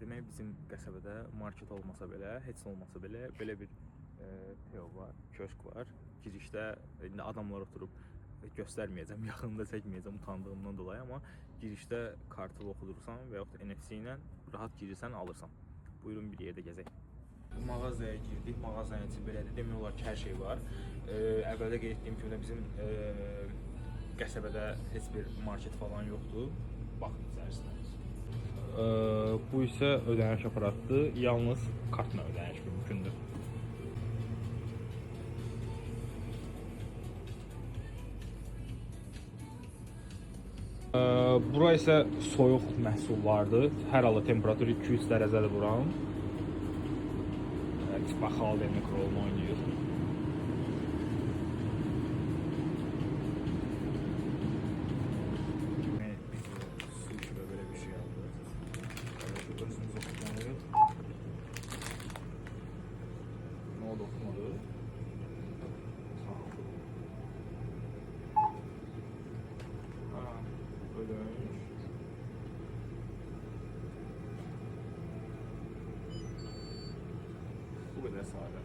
demək bizim qəsəbədə market olmasa belə, heç olmasa belə belə bir teo var, köşk var. Girişdə indi adamlar oturub göstərməyəcəm, yaxında çəkməyəcəm utandığımdan dolayı, amma girişdə kartı oxudursan və yaxud da NFC ilə rahat girirsən, alırsan. Buyurun bir yerdə gəzək. Mağazaya girdik, mağazanın içi belədir, demək olar ki, hər şey var. Əvvəldə qeyd etdiyim kimi bizim qəsəbədə heç bir market falan yoxdur. Baxın içərisinə. Bu isə ödəniş aparatıdır, yalnız kartla ödəniş mümkündür. Bura isə soyuq məhsullardır. Hər halda temperatür 200 dərəcədir buranın. Baxal və mikrolunu oynayır. Su içmə belə bir şey aldı. Özünüz oxumayın. Nə oldu, oxumadı? Ödəniş. Bu qədər sadə.